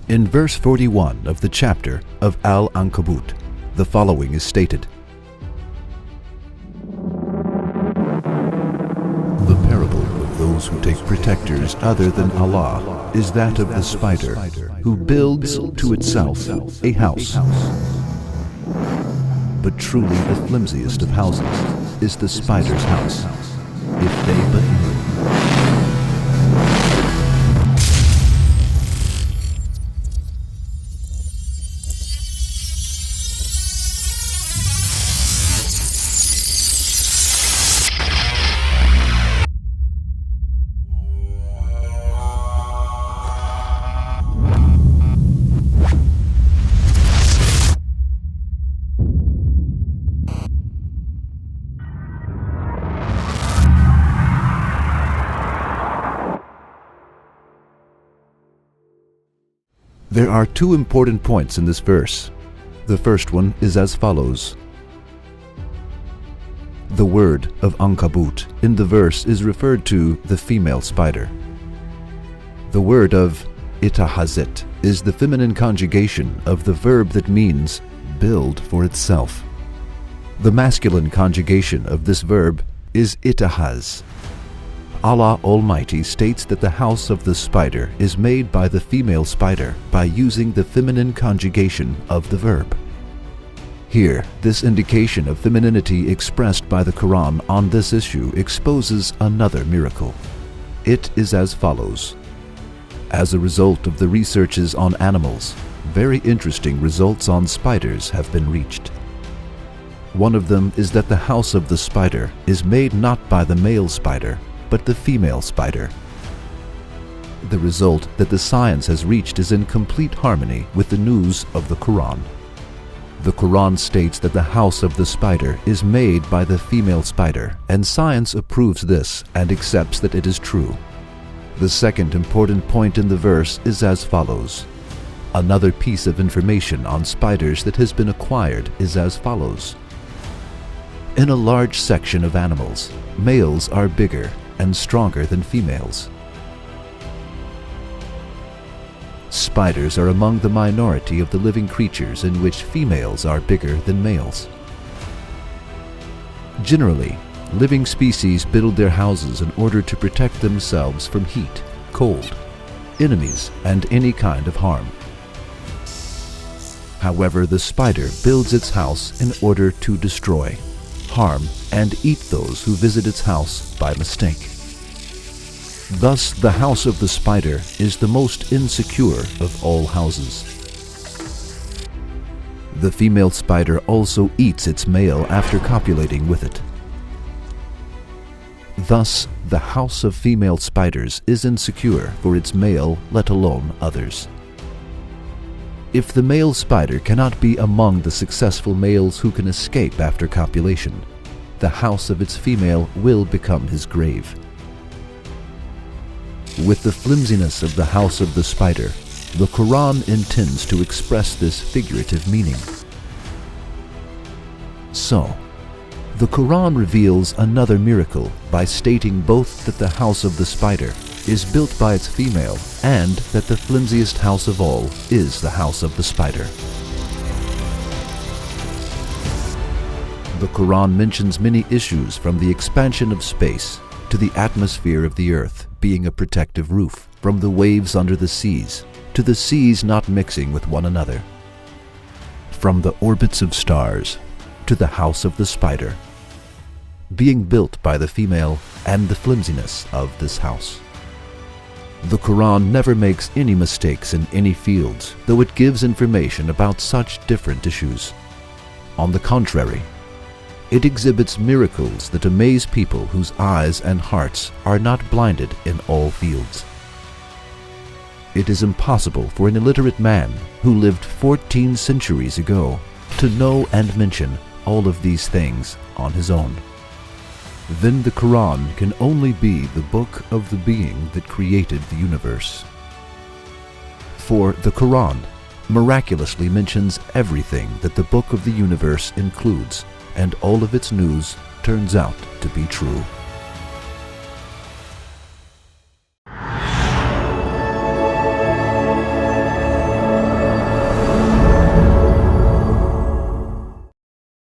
In verse 41 of the chapter of al-Ankabut, the following is stated. The parable of those who take protectors other than Allah is that of the spider who builds to itself a house. But truly the flimsiest of houses is the spider's house, if they but knew. There are two important points in this verse. The first one is as follows. The word of Ankabut in the verse is referred to the female spider. The word of ittakhadhat is the feminine conjugation of the verb that means build for itself. The masculine conjugation of this verb is ittakhadha. Allah Almighty states that the house of the spider is made by the female spider by using the feminine conjugation of the verb. Here, this indication of femininity expressed by the Quran on this issue exposes another miracle. It is as follows. As a result of the researches on animals, very interesting results on spiders have been reached. One of them is that the house of the spider is made not by the male spider, but the female spider. The result that the science has reached is in complete harmony with the news of the Quran. The Quran states that the house of the spider is made by the female spider, and science approves this and accepts that it is true. The second important point in the verse is as follows. Another piece of information on spiders that has been acquired is as follows. In a large section of animals, males are bigger and stronger than females. Spiders are among the minority of the living creatures in which females are bigger than males. Generally, living species build their houses in order to protect themselves from heat, cold, enemies, and any kind of harm. However, the spider builds its house in order to destroy, harm, and eat those who visit its house by mistake. Thus, the house of the spider is the most insecure of all houses. The female spider also eats its male after copulating with it. Thus, the house of female spiders is insecure for its male, let alone others. If the male spider cannot be among the successful males who can escape after copulation, the house of its female will become his grave. With the flimsiness of the house of the spider, the Quran intends to express this figurative meaning. So, the Quran reveals another miracle by stating both that the house of the spider is built by its female and that the flimsiest house of all is the house of the spider. The Quran mentions many issues from the expansion of space to the atmosphere of the earth being a protective roof, from the waves under the seas to the seas not mixing with one another, from the orbits of stars to the house of the spider, being built by the female and the flimsiness of this house. The Quran never makes any mistakes in any fields, though it gives information about such different issues. On the contrary, it exhibits miracles that amaze people whose eyes and hearts are not blinded in all fields. It is impossible for an illiterate man who lived 14 centuries ago to know and mention all of these things on his own. Then the Quran can only be the book of the being that created the universe. For the Quran miraculously mentions everything that the book of the universe includes, and all of its news turns out to be true.